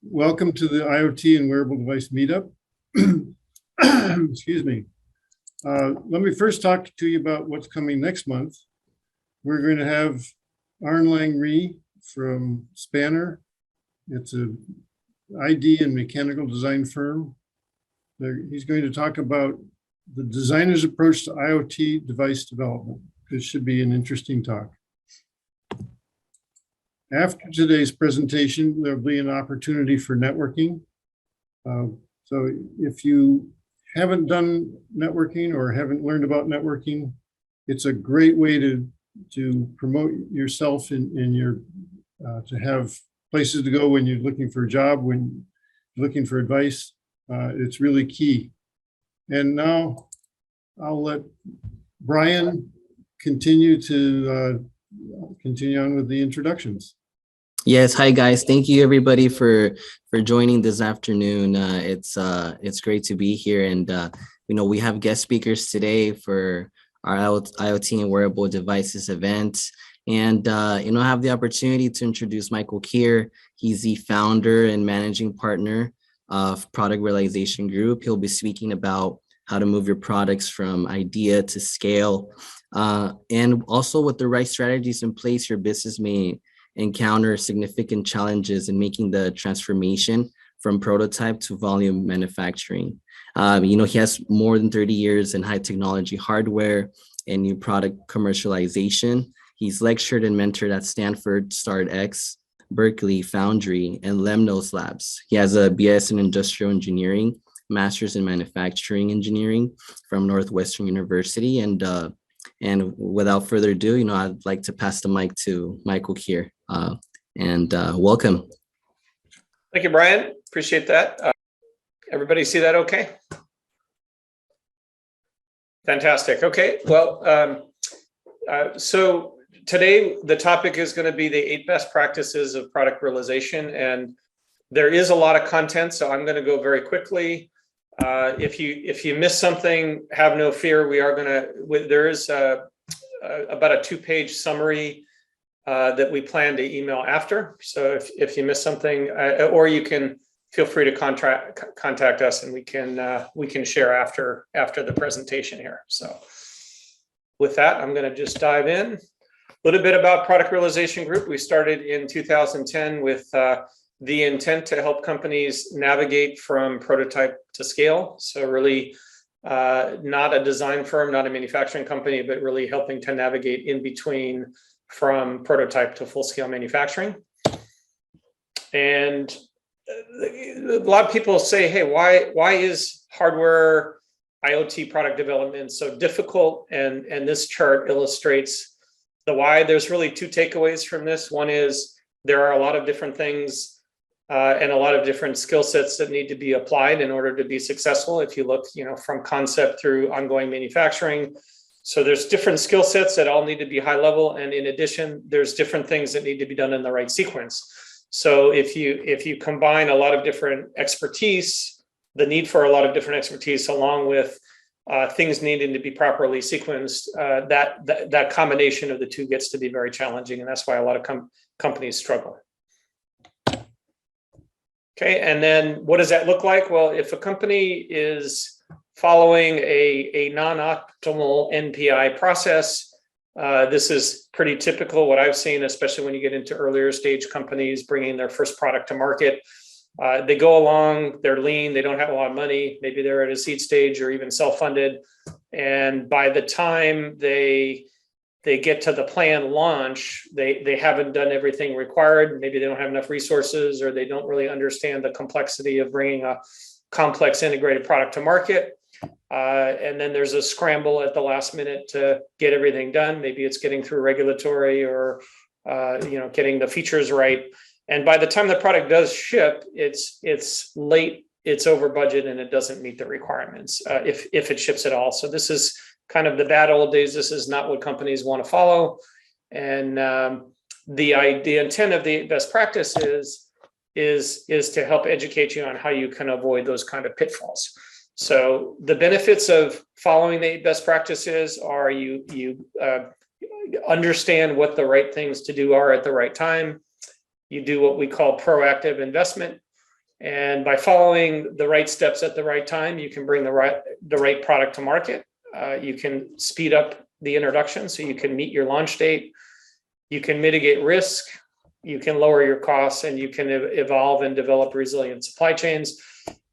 Welcome to the IoT and wearable device meetup. Excuse me. Let me first talk to you about what's coming next month. We're going to have Arn Lang Ree from Spanner. It's a ID and mechanical design firm. He's going to talk about the designer's approach to IoT device development. This should be an interesting talk. After today's presentation, there'll be an opportunity for networking. So if you haven't done networking or haven't learned about networking, it's a great way to promote yourself in your, to have places to go when you're looking for a job, when you're looking for advice. It's really key. And now I'll let Brian continue on with the introductions. Yes, hi guys. Thank you everybody for joining this afternoon. It's great to be here, and we have guest speakers today for our IoT and wearable devices event, and I have the opportunity to introduce Micheal Keer. He's the founder and managing partner of Product Realization Group. He'll be speaking about how to move your products from idea to scale, and also with the right strategies in place, your business may encounter significant challenges in making the transformation from prototype to volume manufacturing. He has more than 30 years in high technology hardware and new product commercialization. He's lectured and mentored at Stanford, StartX, Berkeley, Foundry, and Lemnos Labs. He has a BS in industrial engineering, master's in manufacturing engineering from Northwestern University. And without further ado, I'd like to pass the mic to Micheal Keer. Welcome. Thank you, Brian. Appreciate that. Everybody see that okay? Fantastic. Okay. Well, so today the topic is going to be the 8 best practices of product realization. And there is a lot of content, so I'm going to go very quickly. If you miss something, have no fear. There is about a 2-page summary that we plan to email after. So if you miss something, or you can feel free to contact us, and we can share after the presentation here. So with that, I'm going to just dive in. A little bit about Product Realization Group. We started in 2010 with the intent to help companies navigate from prototype to scale. So really not a design firm, not a manufacturing company, but really helping to navigate in between from prototype to full-scale manufacturing. And a lot of people say, hey, why is hardware IoT product development so difficult? And this chart illustrates the why. There's really 2 takeaways from this. One is there are a lot of different things and a lot of different skill sets that need to be applied in order to be successful. If you look, from concept through ongoing manufacturing. So there's different skill sets that all need to be high level. And in addition, there's different things that need to be done in the right sequence. So if you combine a lot of different expertise, the need for a lot of different expertise, along with things needing to be properly sequenced, that combination of the 2 gets to be very challenging. And that's why a lot of companies struggle. Okay, and then what does that look like? Well, if a company is following a non-optimal NPI process, this is pretty typical, what I've seen, especially when you get into earlier stage companies bringing their first product to market. They go along, they're lean, they don't have a lot of money, maybe they're at a seed stage or even self-funded. And by the time they get to the planned launch, they haven't done everything required. Maybe they don't have enough resources, or they don't really understand the complexity of bringing a complex integrated product to market. And then there's a scramble at the last minute to get everything done. Maybe it's getting through regulatory or getting the features right. And by the time the product does ship, it's late, it's over budget, and it doesn't meet the requirements if it ships at all. So this is kind of the bad old days. This is not what companies want to follow. And the intent of the best practice is to help educate you on how you can avoid those kind of pitfalls. So the benefits of following the best practices are you understand what the right things to do are at the right time. You do what we call proactive investment. And by following the right steps at the right time, you can bring the right product to market. You can speed up the introduction so you can meet your launch date. You can mitigate risk. You can lower your costs, and you can evolve and develop resilient supply chains.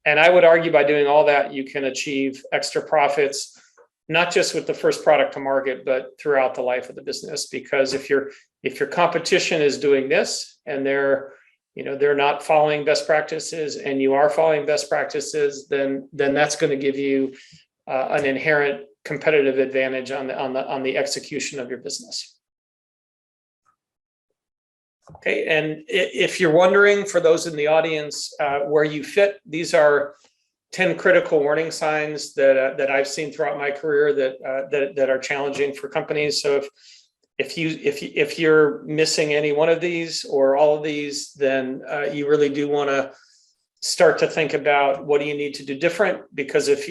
And I would argue by doing all that, you can achieve extra profits, not just with the first product to market, but throughout the life of the business. Because if your competition is doing this and they're not following best practices, and you are following best practices, then that's going to give you an inherent competitive advantage on the execution of your business. Okay, and if you're wondering, for those in the audience, where you fit, these are 10 critical warning signs that I've seen throughout my career that are challenging for companies. So if you're missing any one of these or all of these, then you really do want to start to think about what do you need to do different, because if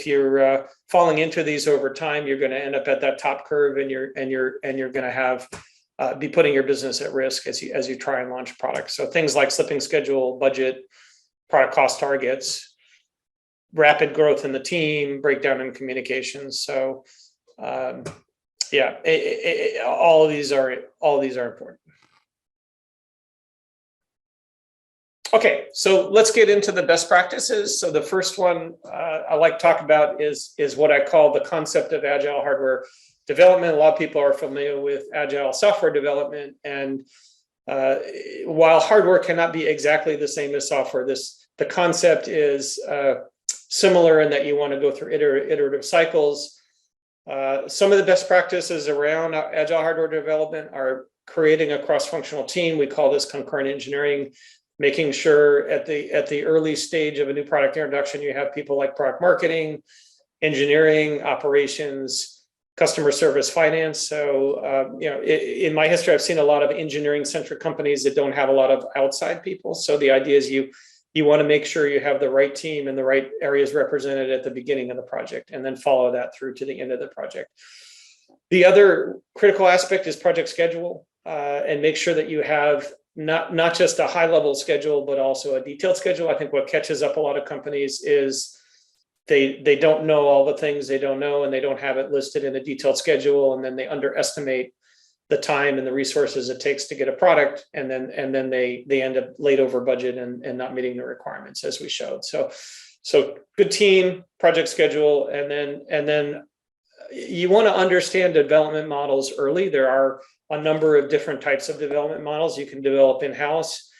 you're falling into these over time, you're going to end up at that top curve, and you're going to have be putting your business at risk as you try and launch products. So things like slipping schedule, budget, product cost targets, rapid growth in the team, breakdown in communications. So yeah, all of these are important. Okay, so let's get into the best practices. So the first one I like to talk about is what I call the concept of agile hardware development. A lot of people are familiar with agile software development, and while hardware cannot be exactly the same as software, the concept is similar in that you want to go through iterative cycles. Some of the best practices around agile hardware development are creating a cross-functional team. We call this concurrent engineering, making sure at the early stage of a new product introduction, you have people like product marketing, engineering, operations, customer service, finance. So, in my history, I've seen a lot of engineering-centric companies that don't have a lot of outside people. So the idea is you want to make sure you have the right team and the right areas represented at the beginning of the project, and then follow that through to the end of the project. The other critical aspect is project schedule, and make sure that you have not just a high-level schedule, but also a detailed schedule. I think what catches up a lot of companies is they don't know all the things they don't know, and they don't have it listed in a detailed schedule, and then they underestimate the time and the resources it takes to get a product, and then they end up late over budget and not meeting the requirements, as we showed. So good team, project schedule, and then you want to understand development models early. There are a number of different types of development models. You can develop in-house.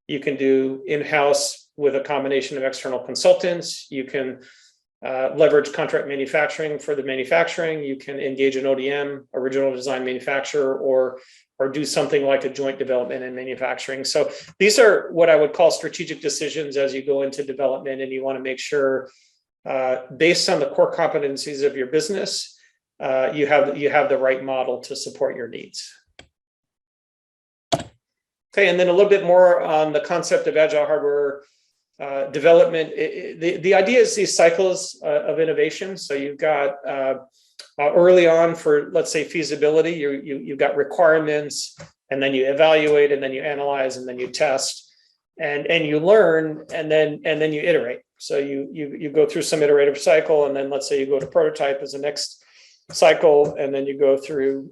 You can do in-house with a combination of external consultants. You can leverage contract manufacturing for the manufacturing. You can engage an ODM, original design manufacturer, or do something like a joint development and manufacturing. So these are what I would call strategic decisions as you go into development, and you want to make sure, based on the core competencies of your business, you have the right model to support your needs. Okay, and then a little bit more on the concept of agile hardware development. The idea is these cycles of innovation. So you've got early on for, let's say, feasibility, you've got requirements, and then you evaluate, and then you analyze, and then you test, and you learn, and then you iterate. So you go through some iterative cycle, and then let's say you go to prototype as the next cycle, and then you go through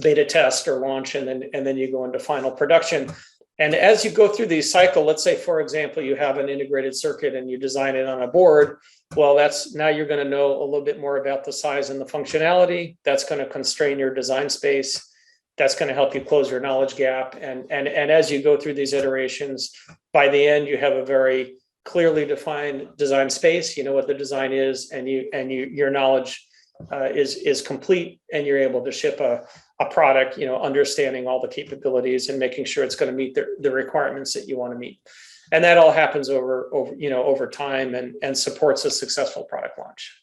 beta test or launch, and then you go into final production. And as you go through these cycle, let's say, for example, you have an integrated circuit and you design it on a board. Well, now you're going to know a little bit more about the size and the functionality. That's going to constrain your design space. That's going to help you close your knowledge gap. And as you go through these iterations, by the end, you have a very clearly defined design space. You know what the design is, and your knowledge is complete, and you're able to ship a product, understanding all the capabilities and making sure it's going to meet the requirements that you want to meet. And that all happens over time and supports a successful product launch.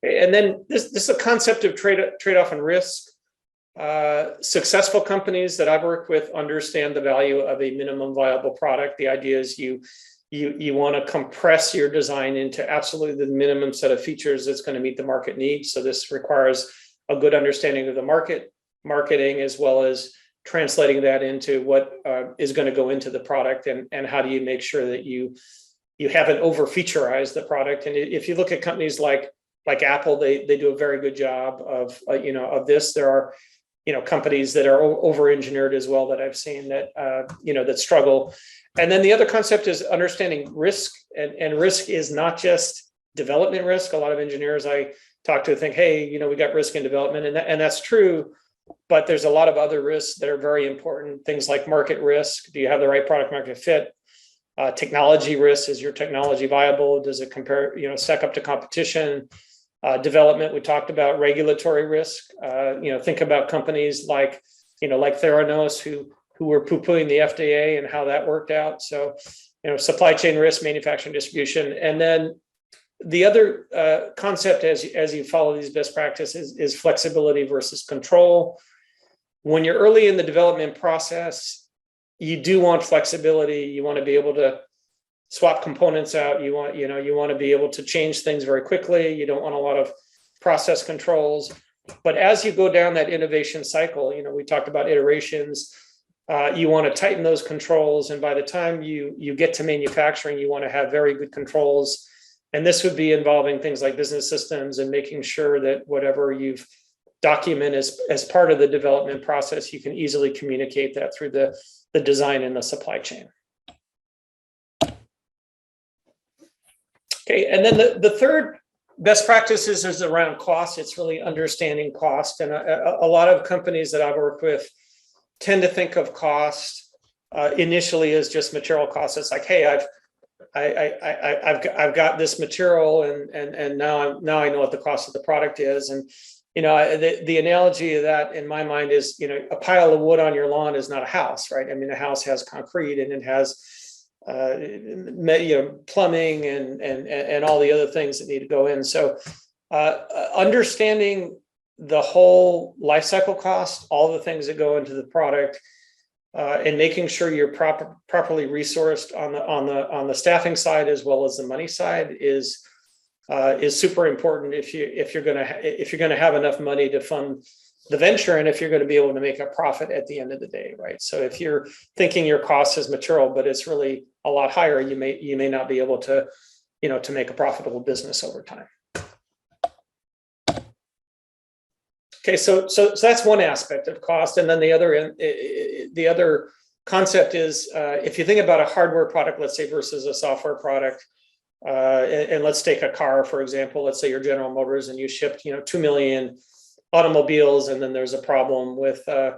And then this is a concept of trade-off and risk. Successful companies that I've worked with understand the value of a minimum viable product. The idea is you want to compress your design into absolutely the minimum set of features that's going to meet the market needs. So this requires a good understanding of the marketing, as well as translating that into what is going to go into the product, and how do you make sure that you haven't over featureized the product. And if you look at companies like Apple, they do a very good job of of this. There are companies that are over engineered as well that I've seen that that struggle. And then the other concept is understanding risk, and risk is not just development risk. A lot of engineers I talk to think, hey, we got risk in development, and that's true. But there's a lot of other risks that are very important. Things like market risk. Do you have the right product market fit? Technology risk. Is your technology viable? Does it compare, stack up to competition? Development. We talked about regulatory risk. Think about companies like Theranos who were poo-pooing the FDA and how that worked out. So, supply chain risk, manufacturing, distribution, and then the other concept as you follow these best practices is flexibility versus control. When you're early in the development process, you do want flexibility. You want to be able to swap components out. You want to be able to change things very quickly. You don't want a lot of process controls. But as you go down that innovation cycle, we talked about iterations. You want to tighten those controls, and by the time you get to manufacturing, you want to have very good controls. And this would be involving things like business systems and making sure that whatever you've documented as part of the development process, you can easily communicate that through the design and the supply chain. Okay, and then the third best practices is around cost. It's really understanding cost. And a lot of companies that I've worked with tend to think of cost initially as just material costs. It's like, hey, I've got this material, and now I know what the cost of the product is. And the analogy of that in my mind is a pile of wood on your lawn is not a house, right? I mean, a house has concrete and it has plumbing and all the other things that need to go in. So understanding the whole life cycle cost, all the things that go into the product. And making sure you're properly resourced on the staffing side as well as the money side is super important if you're gonna have enough money to fund the venture, and if you're going to be able to make a profit at the end of the day, right? So if you're thinking your cost is material, but it's really a lot higher, you may not be able to to make a profitable business over time. Okay, so that's one aspect of cost, and then the other concept is if you think about a hardware product, let's say, versus a software product, and let's take a car for example. Let's say you're General Motors and you shipped 2 million automobiles, and then there's a problem with I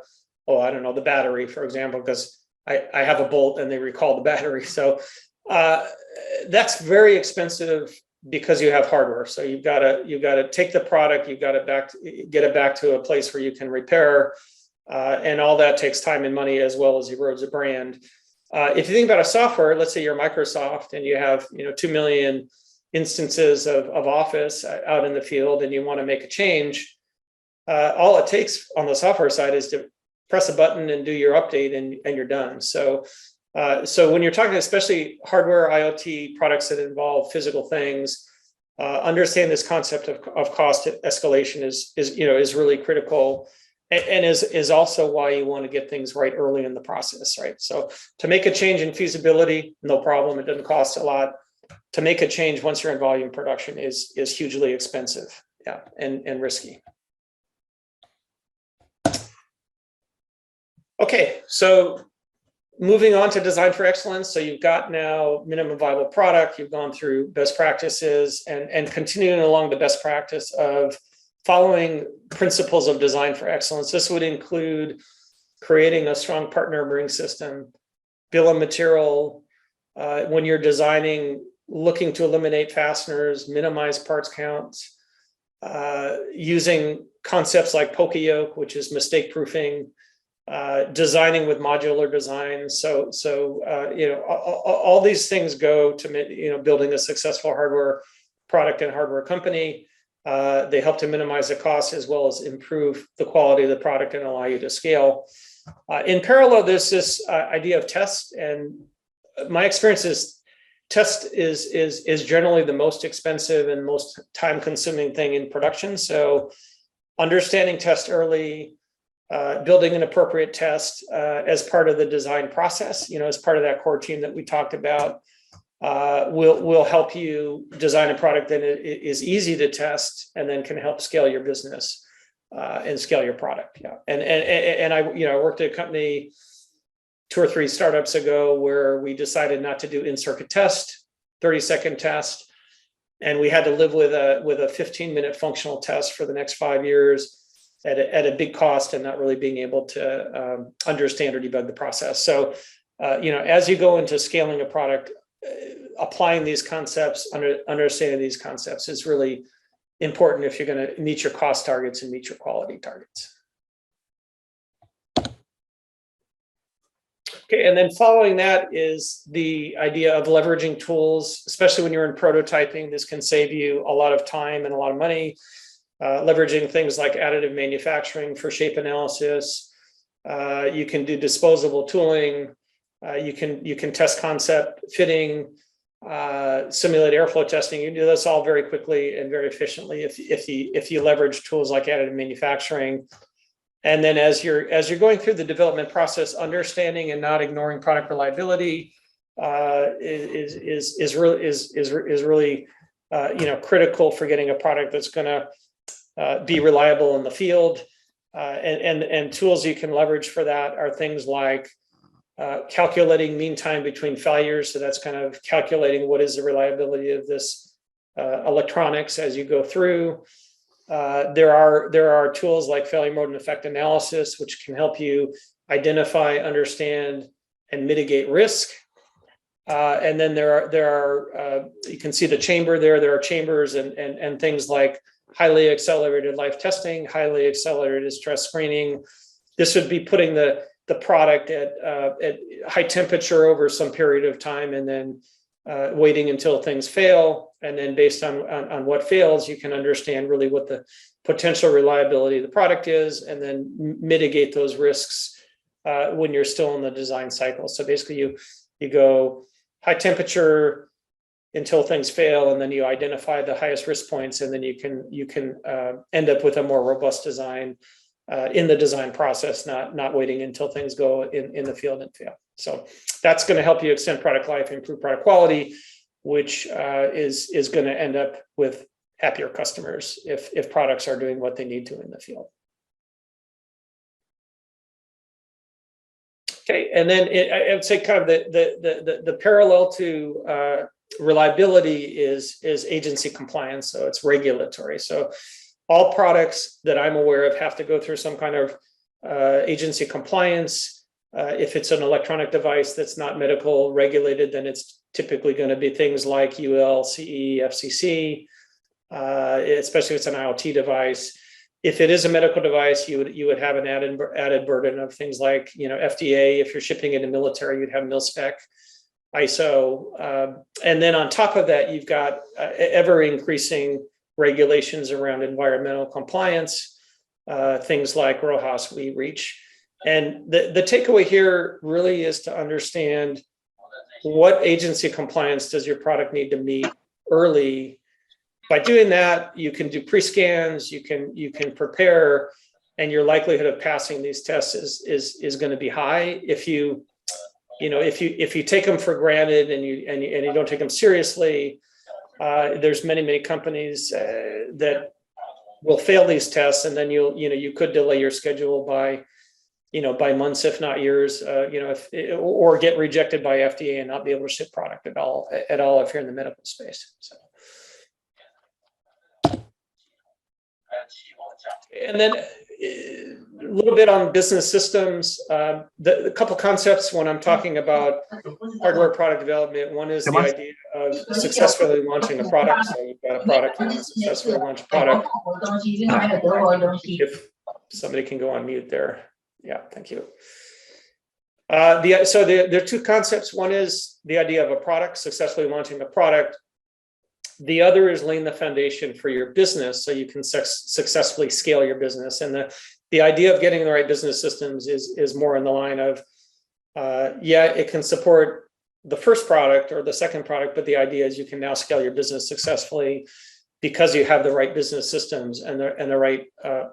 don't know, the battery, for example, because I have a Bolt and they recall the battery. So that's very expensive because you have hardware. So you've got to take the product, you've got to get it back to a place where you can repair, and all that takes time and money as well as erodes a brand. If you think about a software, let's say you're Microsoft and you have 2 million instances of Office out in the field, and you want to make a change. All it takes on the software side is to press a button and do your update, and you're done. So when you're talking, especially hardware IoT products that involve physical things, understand this concept of cost escalation is really critical, and is also why you want to get things right early in the process, right? So to make a change in feasibility, no problem. It doesn't cost a lot. To make a change once you're in volume production is hugely expensive, and risky. Okay, so moving on to design for excellence. So you've got now minimum viable product, you've gone through best practices, and continuing along the best practice of following principles of design for excellence. This would include creating a strong partner ring system, bill of material, when you're designing, looking to eliminate fasteners, minimize parts counts, using concepts like poka-yoke, which is mistake proofing, designing with modular design. So all these things go to building a successful hardware product and hardware company. They help to minimize the cost as well as improve the quality of the product and allow you to scale. In parallel, there's this idea of test, and my experience is test is generally the most expensive and most time-consuming thing in production. So understanding test early, building an appropriate test as part of the design process, as part of that core team that we talked about, will help you design a product that is easy to test and then can help scale your business and scale your product. Yeah, and I worked at a company 2 or 3 startups ago where we decided not to do in-circuit test, 30-second test, and we had to live with a 15-minute functional test for the next 5 years at a big cost and not really being able to understand or debug the process. So, as you go into scaling a product, applying these concepts, understanding these concepts is really important if you're going to meet your cost targets and meet your quality targets. Okay, and then following that is the idea of leveraging tools, especially when you're in prototyping. This can save you a lot of time and a lot of money. Leveraging things like additive manufacturing for shape analysis. You can do disposable tooling. You can test concept fitting, simulate airflow testing. You can do this all very quickly and very efficiently if you leverage tools like additive manufacturing. And then as you're going through the development process, understanding and not ignoring product reliability is really critical for getting a product that's going to be reliable in the field. And tools you can leverage for that are things like calculating mean time between failures. So that's kind of calculating what is the reliability of this electronics as you go through. There are tools like failure mode and effect analysis, which can help you identify, understand, and mitigate risk. And then there are you can see the chamber there. There are chambers and things like highly accelerated life testing, highly accelerated stress screening. This would be putting the product at high temperature over some period of time and then waiting until things fail. And then based on what fails, you can understand really what the potential reliability of the product is and then mitigate those risks when you're still in the design cycle. So basically you go high temperature until things fail, and then you identify the highest risk points, and then you can end up with a more robust design in the design process, not waiting until things go in the field and fail. So that's going to help you extend product life, improve product quality, which is going to end up with happier customers if products are doing what they need to in the field. Okay, and then I would say kind of the parallel to reliability is agency compliance. So it's regulatory. So all products that I'm aware of have to go through some kind of agency compliance. If it's an electronic device that's not medical regulated, then it's typically going to be things like UL, CE, FCC, especially if it's an IoT device. If it is a medical device, you would have an added burden of things like FDA. If you're shipping it in military, you'd have mil-spec, ISO, and then on top of that, you've got ever increasing regulations around environmental compliance, things like RoHS, REACH. And the takeaway here really is to understand what agency compliance does your product need to meet early. By doing that, you can do pre-scans, you can prepare, and your likelihood of passing these tests is going to be high. If you take them for granted and you don't take them seriously, there's many companies that will fail these tests, and then you could delay your schedule by months, if not years, or get rejected by FDA and not be able to ship product at all if you're in the medical space. So. And then a little bit on business systems. The couple concepts when I'm talking about hardware product development. One is the idea of successfully launching a product. So you've got a product, you want to successfully launch a product. If somebody can go on mute there. Yeah, thank you. So there are two concepts. One is the idea of a product, successfully launching a product. The other is laying the foundation for your business so you can successfully scale your business. And the idea of getting the right business systems is more in the line of, it can support the first product or the second product, but the idea is you can now scale your business successfully because you have the right business systems and the right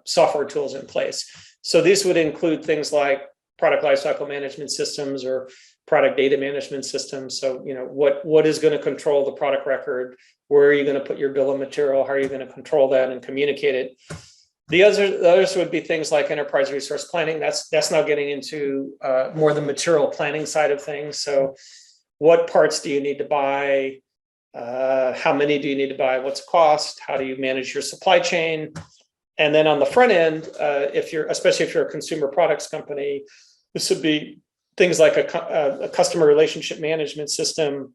software tools in place. So these would include things like product lifecycle management systems or product data management systems. So, what is going to control the product record? Where are you going to put your bill of material? How are you going to control that and communicate it? The others would be things like enterprise resource planning. That's now getting into more the material planning side of things. So what parts do you need to buy? How many do you need to buy? What's the cost? How do you manage your supply chain? And then on the front end, especially if you're a consumer products company, this would be things like a customer relationship management system,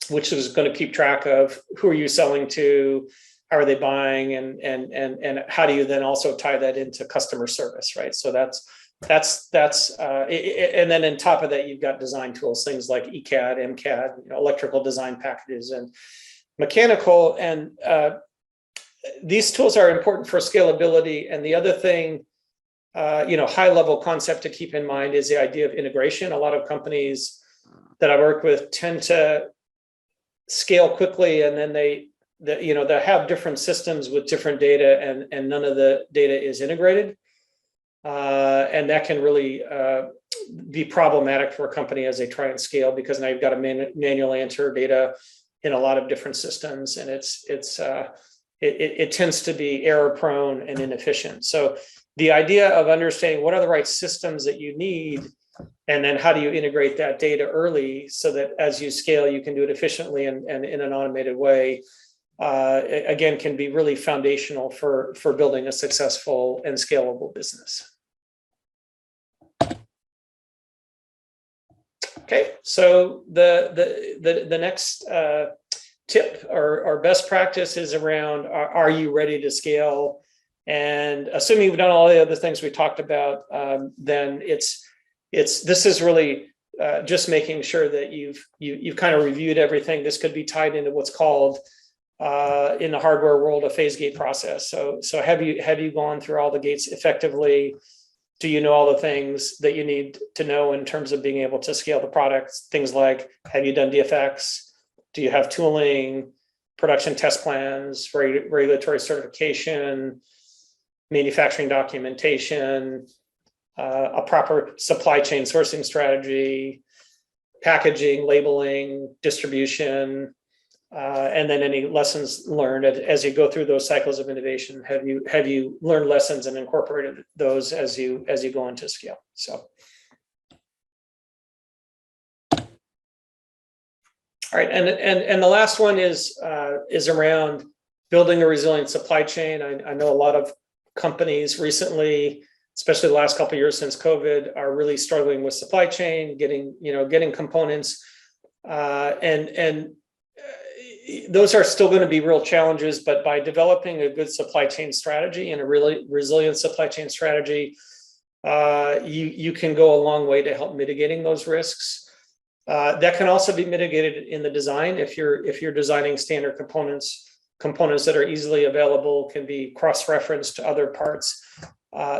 which is going to keep track of who are you selling to, how are they buying, and how do you then also tie that into customer service, right? So that's and then on top of that, you've got design tools, things like ECAD, MCAD, electrical design packages, and mechanical. And these tools are important for scalability. And the other thing, high level concept to keep in mind is the idea of integration. A lot of companies that I work with tend to scale quickly, and then they have different systems with different data, and none of the data is integrated. And that can really be problematic for a company as they try and scale, because now you've got to manually enter data in a lot of different systems, and it tends to be error prone and inefficient. So the idea of understanding what are the right systems that you need, and then how do you integrate that data early so that as you scale, you can do it efficiently and in an automated way, again, can be really foundational for building a successful and scalable business. Okay, so the next tip or best practice is around, are you ready to scale? And assuming you've done all the other things we talked about, then this is really just making sure that you've kind of reviewed everything. This could be tied into what's called in the hardware world a phase gate process. So have you gone through all the gates effectively? Do you know all the things that you need to know in terms of being able to scale the product? Things like, have you done DFX? Do you have tooling, production test plans, regulatory certification, manufacturing documentation, a proper supply chain sourcing strategy, packaging, labeling, distribution, and then any lessons learned as you go through those cycles of innovation? Have you learned lessons and incorporated those as you go into scale? So, all right, and the last one is around building a resilient supply chain. I know a lot of companies recently, especially the last couple of years since COVID, are really struggling with supply chain, getting components, and those are still going to be real challenges. But by developing a good supply chain strategy and a really resilient supply chain strategy, you can go a long way to help mitigating those risks. That can also be mitigated in the design. If you're designing standard components that are easily available, can be cross-referenced to other parts.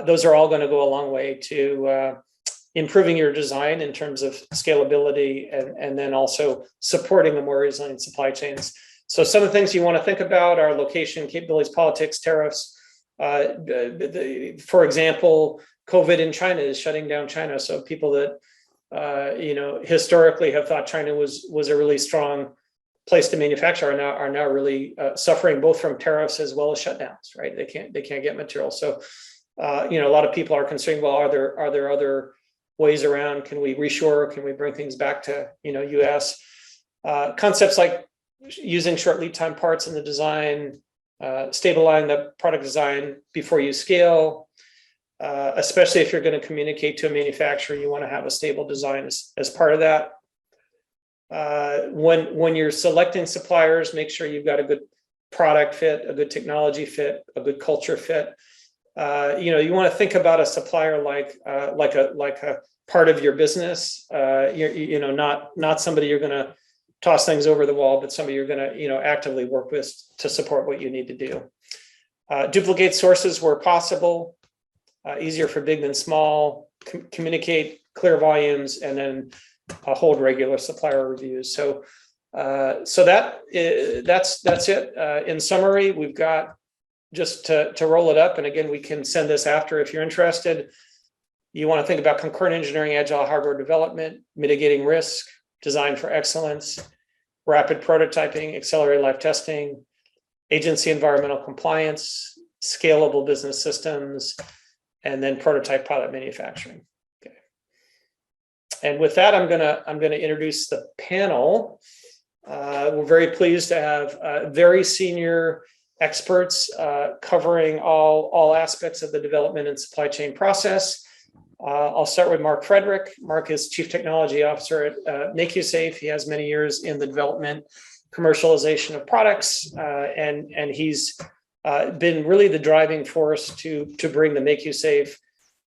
Those are all going to go a long way to improving your design in terms of scalability, and then also supporting the more resilient supply chains. So some of the things you want to think about are location, capabilities, politics, tariffs. For example, COVID in China is shutting down China. So people that historically have thought China was a really strong place to manufacture are now really suffering both from tariffs as well as shutdowns. Right? They can't get material. So a lot of people are concerned. Well, are there other ways around? Can we reshore? Can we bring things back to U.S.? Concepts like using short lead time parts in the design, stabilizing the product design before you scale. Especially if you're going to communicate to a manufacturer, you want to have a stable design as part of that. When you're selecting suppliers, make sure you've got a good product fit, a good technology fit, a good culture fit. You want to think about a supplier like a part of your business. Not somebody you're going to toss things over the wall, but somebody you're going to actively work with to support what you need to do. Duplicate sources where possible. Easier for big than small. Communicate clear volumes, and then hold regular supplier reviews. So that's it. In summary, we've got just to roll it up, and again, we can send this after if you're interested. You want to think about concurrent engineering, agile hardware development, mitigating risk, design for excellence, rapid prototyping, accelerated life testing, agency environmental compliance, scalable business systems, and then prototype pilot manufacturing. Okay. And with that, I'm gonna introduce the panel. We're very pleased to have very senior experts covering all aspects of the development and supply chain process. I'll start with Mark Frederick. Mark is Chief Technology Officer at MakeYouSafe. He has many years in the development, commercialization of products, and he's been really the driving force to bring the MakeYouSafe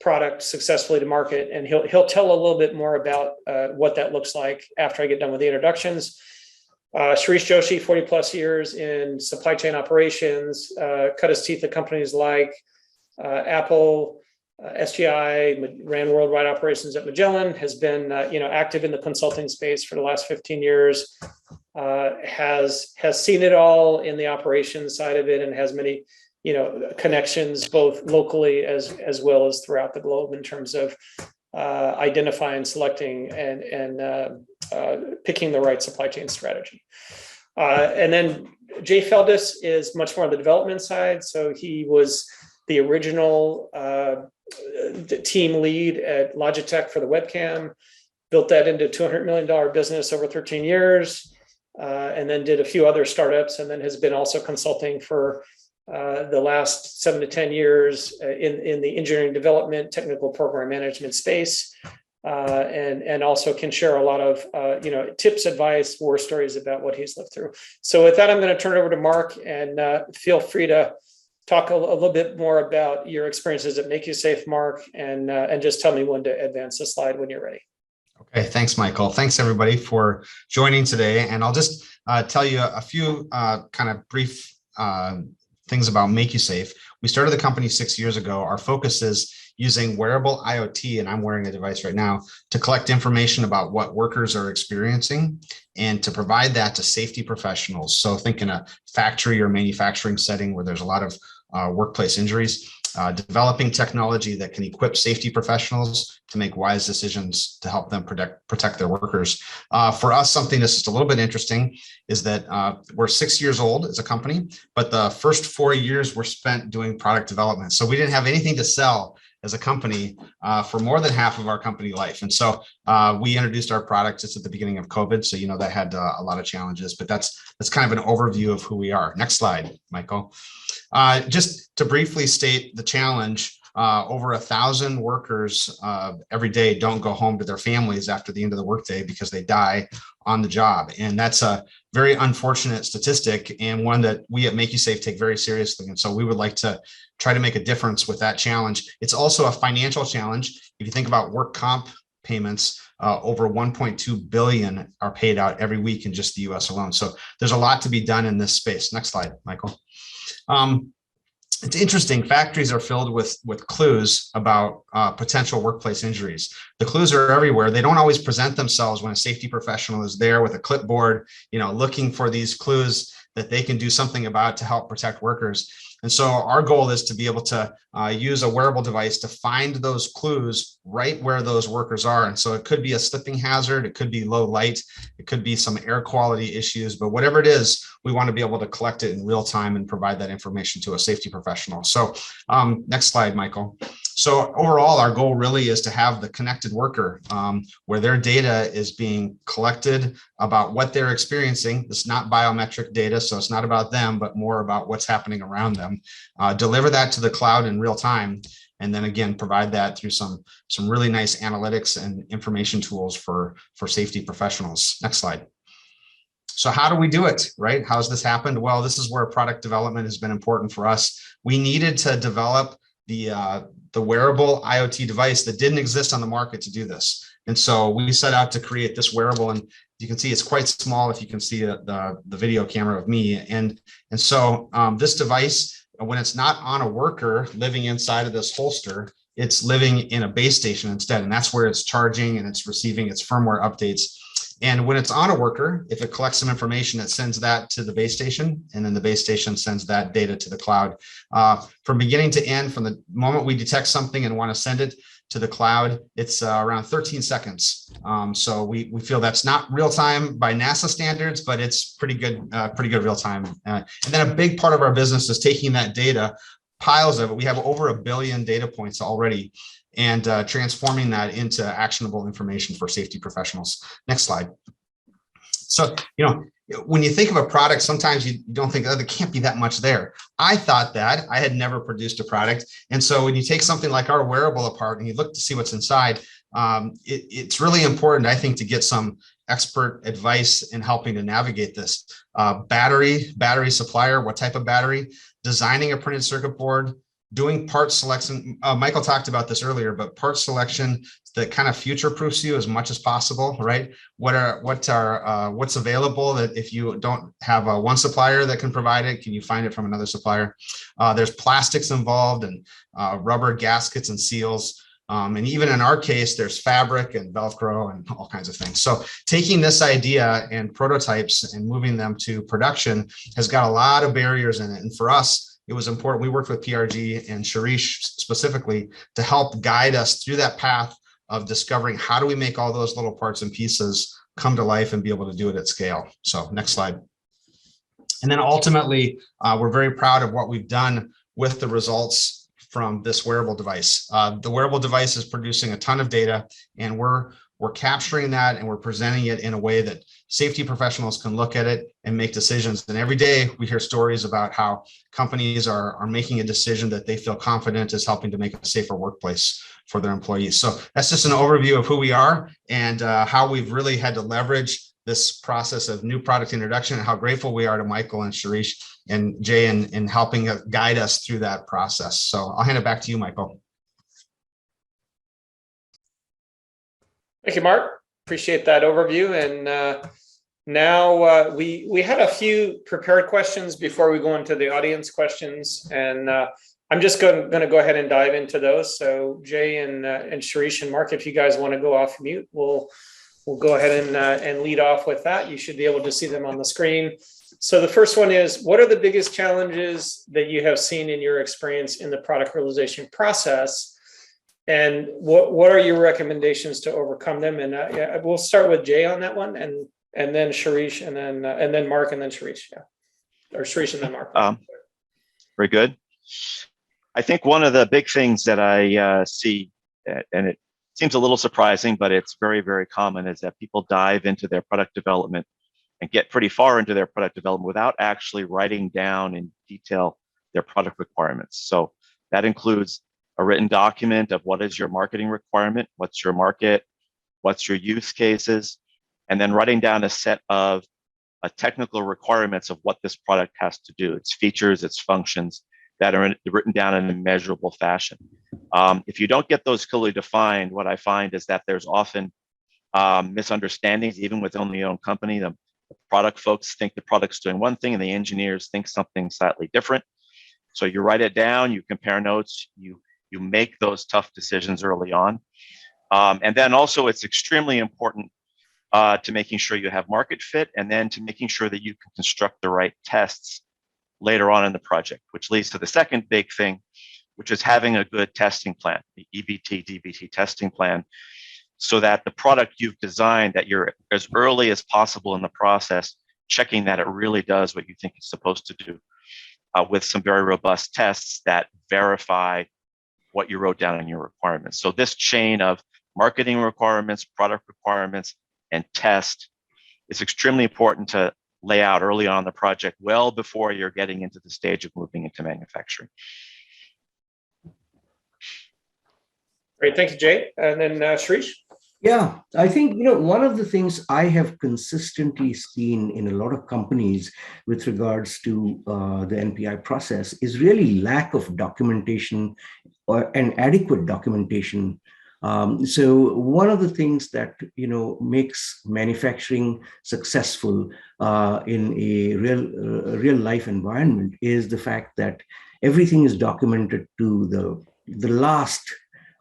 product successfully to market. And he'll tell a little bit more about what that looks like after I get done with the introductions. Shirish Joshi, 40 plus years in supply chain operations, cut his teeth at companies like Apple, SGI, ran worldwide operations at Magellan, has been active in the consulting space for the last 15 years, has seen it all in the operations side of it, and has many connections both locally as well as throughout the globe in terms of identifying, selecting, and picking the right supply chain strategy. And then Jay Feldis is much more on the development side. So he was the original team lead at Logitech for the webcam, built that into a $200 million business over 13 years, and then did a few other startups, and then has been also consulting for the last 7 to 10 years in the engineering development, technical program management space, and also can share a lot of tips, advice, war stories about what he's lived through. So with that, I'm going to turn it over to Mark, and feel free to talk a little bit more about your experiences at MakeYouSafe, Mark, and just tell me when to advance the slide when you're ready. Okay, thanks, Michael. Thanks, everybody, for joining today. And I'll just tell you a few kind of brief things about MakeYouSafe. We started the company 6 years ago. Our focus is using wearable IoT, and I'm wearing a device right now, to collect information about what workers are experiencing and to provide that to safety professionals. So think in a factory or manufacturing setting where there's a lot of workplace injuries, developing technology that can equip safety professionals to make wise decisions to help them protect their workers. For us, something that's just a little bit interesting is that we're 6 years old as a company, but the first 4 years were spent doing product development. So we didn't have anything to sell as a company for more than half of our company life. And so we introduced our product just at the beginning of COVID. So, that had a lot of challenges, but that's kind of an overview of who we are. Next slide, Michael. Just to briefly state the challenge, over 1,000 workers every day don't go home to their families after the end of the workday because they die on the job. And that's a very unfortunate statistic, and one that we at MakeYouSafe take very seriously. And so we would like to try to make a difference with that challenge. It's also a financial challenge. If you think about work comp payments, over 1.2 billion are paid out every week in just the US alone. So there's a lot to be done in this space. Next slide, Michael. It's interesting. Factories are filled with clues about potential workplace injuries. The clues are everywhere. They don't always present themselves when a safety professional is there with a clipboard, looking for these clues that they can do something about to help protect workers. And so our goal is to be able to use a wearable device to find those clues right where those workers are. And so it could be a slipping hazard, it could be low light, it could be some air quality issues, but whatever it is, we want to be able to collect it in real time and provide that information to a safety professional. So next slide, Michael. So overall, our goal really is to have the connected worker where their data is being collected about what they're experiencing. It's not biometric data, so it's not about them, but more about what's happening around them. Deliver that to the cloud in real time, and then again, provide that through some really nice analytics and information tools for safety professionals. Next slide. So how do we do it, right? How's this happened? Well, this is where product development has been important for us. We needed to develop the wearable IoT device that didn't exist on the market to do this. And so we set out to create this wearable, and you can see it's quite small if you can see the video camera of me. And so this device, when it's not on a worker living inside of this holster, it's living in a base station instead. And that's where it's charging and it's receiving its firmware updates. And when it's on a worker, if it collects some information, it sends that to the base station, and then the base station sends that data to the cloud. From beginning to end, from the moment we detect something and want to send it to the cloud, it's around 13 seconds. So we feel that's not real time by NASA standards, but it's pretty good real time. And then a big part of our business is taking that data, piles of it. We have over 1 billion data points already, and transforming that into actionable information for safety professionals. Next slide. So, when you think of a product, sometimes you don't think, oh, there can't be that much there. I thought that. I had never produced a product. And so when you take something like our wearable apart and you look to see what's inside, it's really important, I think, to get some expert advice in helping to navigate this. Battery supplier, what type of battery, designing a printed circuit board, doing part selection. Micheal talked about this earlier, but part selection that kind of future-proofs you as much as possible, right? What's available that if you don't have one supplier that can provide it, can you find it from another supplier? There's plastics involved, and rubber gaskets and seals. And even in our case, there's fabric and Velcro and all kinds of things. So taking this idea and prototypes and moving them to production has got a lot of barriers in it. And for us, it was important. We worked with PRG and Sharish specifically to help guide us through that path of discovering how do we make all those little parts and pieces come to life and be able to do it at scale. So next slide. And then ultimately, we're very proud of what we've done with the results from this wearable device. The wearable device is producing a ton of data, and we're capturing that, and we're presenting it in a way that safety professionals can look at it and make decisions. And every day we hear stories about how companies are making a decision that they feel confident is helping to make a safer workplace for their employees. So that's just an overview of who we are and how we've really had to leverage this process of new product introduction, and how grateful we are to Micheal and Sharish and Jay in helping guide us through that process. So I'll hand it back to you, Micheal. Thank you, Mark. Appreciate that overview. And now we had a few prepared questions before we go into the audience questions. And I'm just going to go ahead and dive into those. So Jay and Sharish and Mark, if you guys want to go off mute, we'll go ahead and lead off with that. You should be able to see them on the screen. So the first one is, what are the biggest challenges that you have seen in your experience in the product realization process? And what are your recommendations to overcome them? And we'll start with Jay on that one, and then Sharish, and then Mark, and then Sharish. Yeah, or Sharish and then Mark. Very good. I think one of the big things that I see, and it seems a little surprising, but it's very, very common, is that people dive into their product development and get pretty far into their product development without actually writing down in detail their product requirements. So that includes a written document of what is your marketing requirement, what's your market, what's your use cases, and then writing down a set of technical requirements of what this product has to do, its features, its functions, that are written down in a measurable fashion. If you don't get those clearly defined, what I find is that there's often misunderstandings, even within the own company. The product folks think the product's doing one thing, and the engineers think something slightly different. So you write it down, you compare notes, you make those tough decisions early on. And then also it's extremely important to making sure you have market fit, and then to making sure that you can construct the right tests later on in the project, which leads to the second big thing, which is having a good testing plan, the EBT, DBT testing plan, so that the product you've designed, that you're as early as possible in the process, checking that it really does what you think it's supposed to do, with some very robust tests that verify what you wrote down in your requirements. So this chain of marketing requirements, product requirements, and test is extremely important to lay out early on in the project, well before you're getting into the stage of moving into manufacturing. Great, thank you, Jay. And then Sharish? Yeah, I think, one of the things I have consistently seen in a lot of companies with regards to the NPI process is really lack of documentation and adequate documentation. So one of the things that, makes manufacturing successful in a real life environment is the fact that everything is documented to the last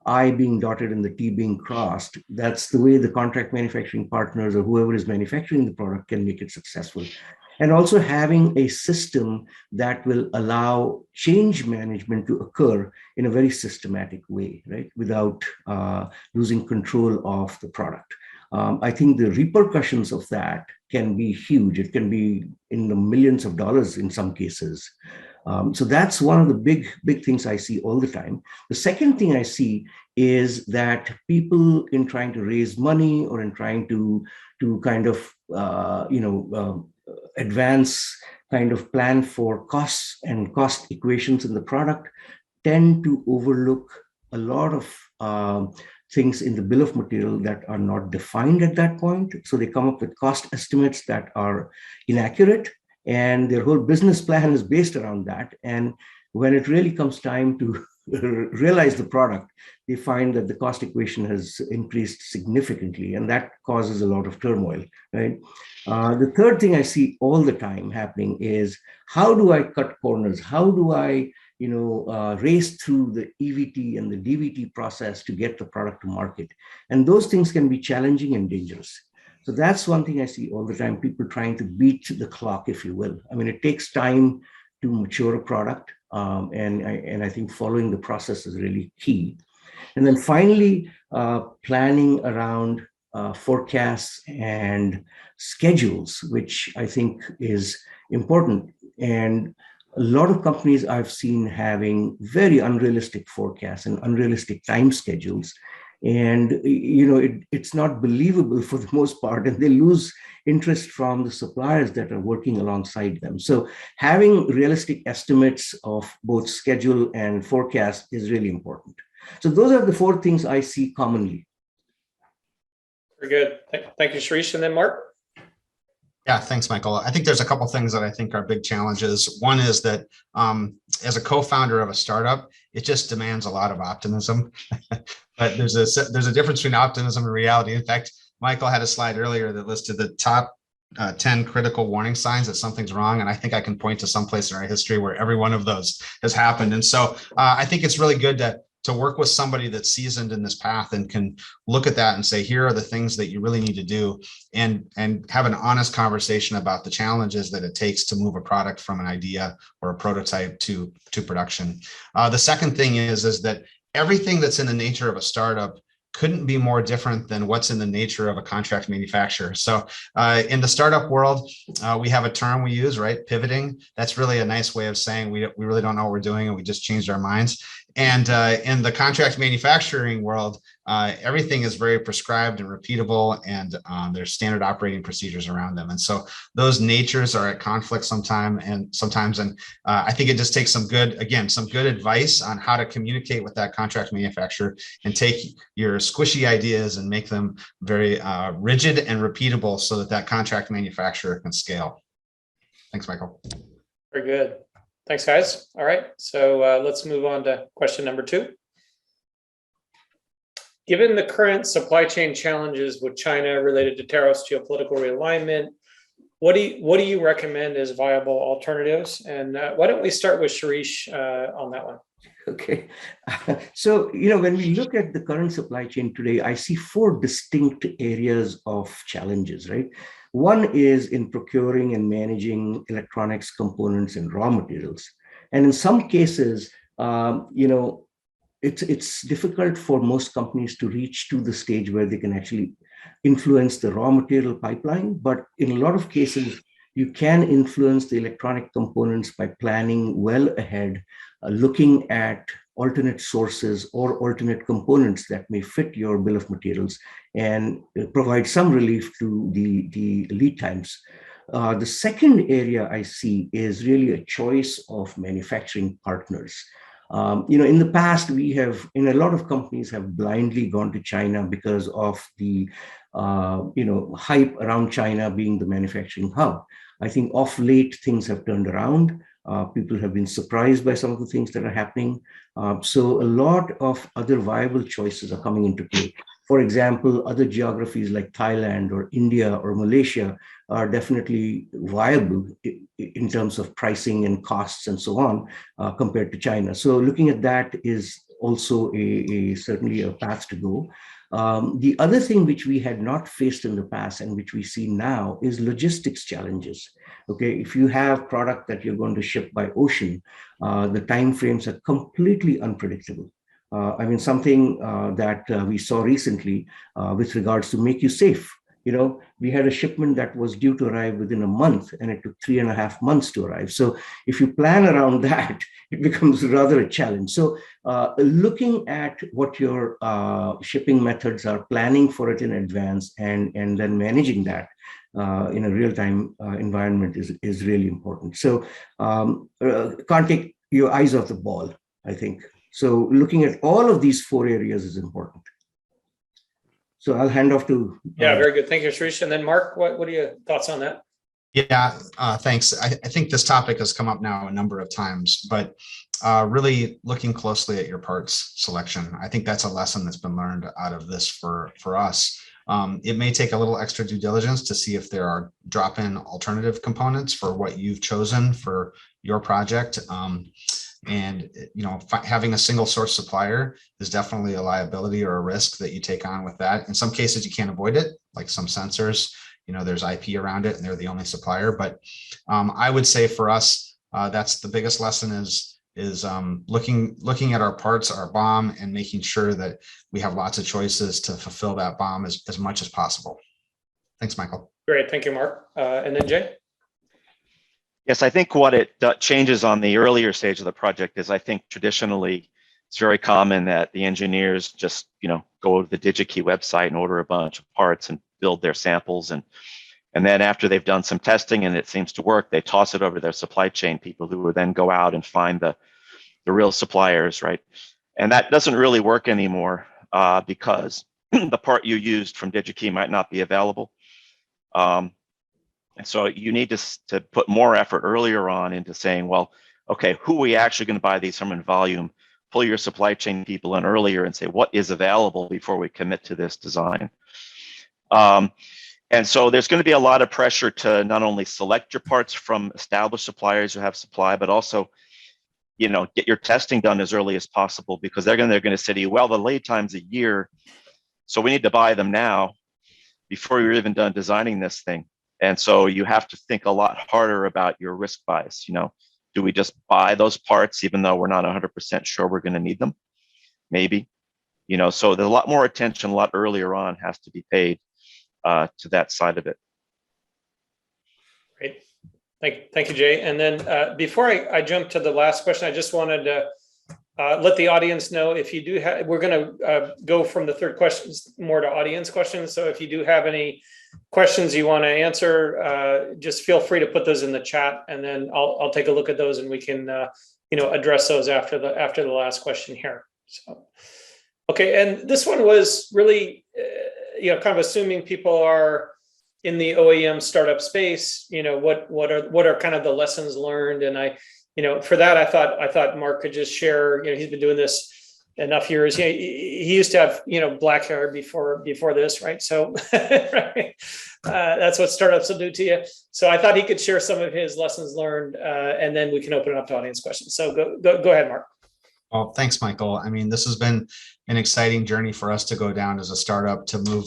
I being dotted and the T being crossed. That's the way the contract manufacturing partners or whoever is manufacturing the product can make it successful. And also having a system that will allow change management to occur in a very systematic way, right? Without losing control of the product. I think the repercussions of that can be huge. It can be in the millions of dollars in some cases. So that's one of the big things I see all the time. The second thing I see is that people in trying to raise money or in trying to kind of, advance kind of plan for costs and cost equations in the product tend to overlook a lot of things in the bill of material that are not defined at that point. So they come up with cost estimates that are inaccurate, and their whole business plan is based around that. And when it really comes time to realize the product, they find that the cost equation has increased significantly, and that causes a lot of turmoil, right? The third thing I see all the time happening is, how do I cut corners? How do I race through the EVT and the DVT process to get the product to market? And those things can be challenging and dangerous. So that's one thing I see all the time, people trying to beat the clock, if you will. I mean, it takes time to mature a product. And I think following the process is really key. And then finally, planning around forecasts and schedules, which I think is important. And a lot of companies I've seen having very unrealistic forecasts and unrealistic time schedules. And it's not believable for the most part, and they lose interest from the suppliers that are working alongside them. So having realistic estimates of both schedule and forecast is really important. So those are the four things I see commonly. Very good. Thank you, Shirish. And then Mark? Yeah, thanks, Michael. I think there's a couple of things that I think are big challenges. One is that as a co-founder of a startup, it just demands a lot of optimism. But there's a difference between optimism and reality. In fact, Michael had a slide earlier that listed the top 10 critical warning signs that something's wrong. And I think I can point to some place in our history where every one of those has happened. And so I think it's really good to work with somebody that's seasoned in this path and can look at that and say, here are the things that you really need to do, and have an honest conversation about the challenges that it takes to move a product from an idea or a prototype to production. The second thing is that everything that's in the nature of a startup couldn't be more different than what's in the nature of a contract manufacturer. So in the startup world, we have a term we use, right? Pivoting. That's really a nice way of saying we really don't know what we're doing and we just changed our minds. And in the contract manufacturing world, everything is very prescribed and repeatable, and there's standard operating procedures around them. And so those natures are at conflict sometimes. And I think it just takes some good advice on how to communicate with that contract manufacturer and take your squishy ideas and make them very rigid and repeatable so that contract manufacturer can scale. Thanks, Michael. Very good. Thanks, guys. All right, so let's move on to question number 2. Given the current supply chain challenges with China related to tariffs, geopolitical realignment, what do you recommend as viable alternatives? And why don't we start with Shirish on that one? Okay. So, when we look at the current supply chain today, I see 4 distinct areas of challenges, right? One is in procuring and managing electronics components and raw materials. And in some cases, it's difficult for most companies to reach to the stage where they can actually influence the raw material pipeline. But in a lot of cases, you can influence the electronic components by planning well ahead, looking at alternate sources or alternate components that may fit your bill of materials and provide some relief to the lead times. The second area I see is really a choice of manufacturing partners. In the past, we have, in a lot of companies, have blindly gone to China because of the, hype around China being the manufacturing hub. I think of late, things have turned around. People have been surprised by some of the things that are happening. So a lot of other viable choices are coming into play. For example, other geographies like Thailand or India or Malaysia are definitely viable in terms of pricing and costs and so on compared to China. So looking at that is also certainly a path to go. The other thing which we had not faced in the past and which we see now is logistics challenges. Okay, if you have product that you're going to ship by ocean, the timeframes are completely unpredictable. I mean, something that we saw recently with regards to Make You Safe. We had a shipment that was due to arrive within a month, and it took 3.5 months to arrive. So if you plan around that, it becomes rather a challenge. So looking at what your shipping methods are, planning for it in advance, and then managing that in a real-time environment is really important. So can't take your eyes off the ball, I think. So looking at all of these 4 areas is important. So I'll hand off to. Yeah, very good. Thank you, Shirish. And then Mark, what are your thoughts on that? Yeah, thanks. I think this topic has come up now a number of times, but really looking closely at your parts selection, I think that's a lesson that's been learned out of this for us. It may take a little extra due diligence to see if there are drop-in alternative components for what you've chosen for your project. And having a single source supplier is definitely a liability or a risk that you take on with that. In some cases, you can't avoid it, like some sensors, there's IP around it and they're the only supplier. But I would say for us, that's the biggest lesson is looking at our parts, our BOM, and making sure that we have lots of choices to fulfill that BOM as much as possible. Thanks, Michael. Great. Thank you, Mark. And then Jay? Yes, I think what it changes on the earlier stage of the project is I think traditionally it's very common that the engineers just, go to the DigiKey website and order a bunch of parts and build their samples. And then after they've done some testing and it seems to work, they toss it over to their supply chain people who will then go out and find the real suppliers, right? And that doesn't really work anymore because the part you used from DigiKey might not be available. And so you need to put more effort earlier on into saying, well, okay, who are we actually going to buy these from in volume? Pull your supply chain people in earlier and say, what is available before we commit to this design? And so there's going to be a lot of pressure to not only select your parts from established suppliers who have supply, but also, get your testing done as early as possible because they're going to say to you, well, the lead time's a year, so we need to buy them now before you're even done designing this thing. And so you have to think a lot harder about your risk bias. Do we just buy those parts even though we're not 100% sure we're going to need them? Maybe, so there's a lot more attention a lot earlier on has to be paid to that side of it. Great. Thank you, Jay. And then before I jump to the last question, I just wanted to let the audience know if you do have, we're going to go from the third questions more to audience questions. So if you do have any questions you want to answer, just feel free to put those in the chat, and then I'll take a look at those and we can address those after the last question here. So, okay, and this one was really kind of assuming people are in the OEM startup space. What are kind of the lessons learned? And for that, I thought Mark could just share. He's been doing this enough years. He used to have black hair before this, right? So right? That's what startups will do to you. So I thought he could share some of his lessons learned, and then we can open it up to audience questions. So go ahead, Mark. Well, thanks, Michael. I mean, this has been an exciting journey for us to go down as a startup to move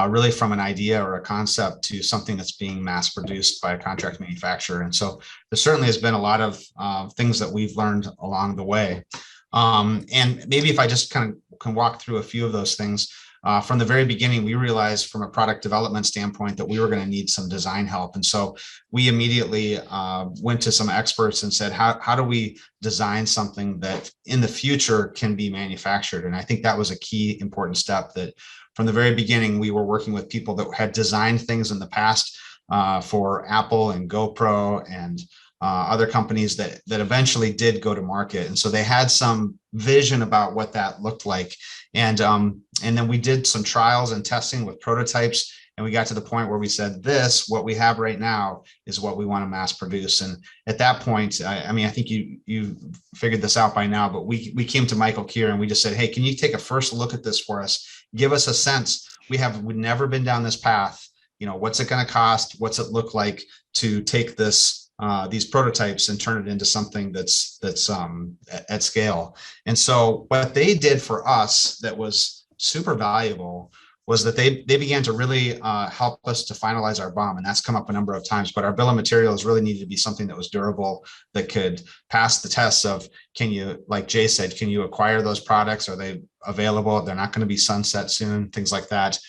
really from an idea or a concept to something that's being mass produced by a contract manufacturer. And so there certainly has been a lot of things that we've learned along the way. And maybe if I just kind of can walk through a few of those things. From the very beginning, we realized from a product development standpoint that we were going to need some design help. And so we immediately went to some experts and said, how do we design something that in the future can be manufactured? And I think that was a key important step, that from the very beginning, we were working with people that had designed things in the past for Apple and GoPro and other companies that eventually did go to market. And so they had some vision about what that looked like. And then we did some trials and testing with prototypes, and we got to the point where we said, what we have right now is what we want to mass produce. And at that point, I mean, I think you figured this out by now, but we came to Micheal Keer and we just said, hey, can you take a first look at this for us? Give us a sense. We've never been down this path. What's it going to cost? What's it look like to take this these prototypes and turn it into something that's at scale. And so what they did for us that was super valuable was that they began to really help us to finalize our BOM, and that's come up a number of times. But our bill of materials really needed to be something that was durable, that could pass the tests of, can you, like Jay said, can you acquire those products? Are they available? They're not going to be sunset soon, things like that.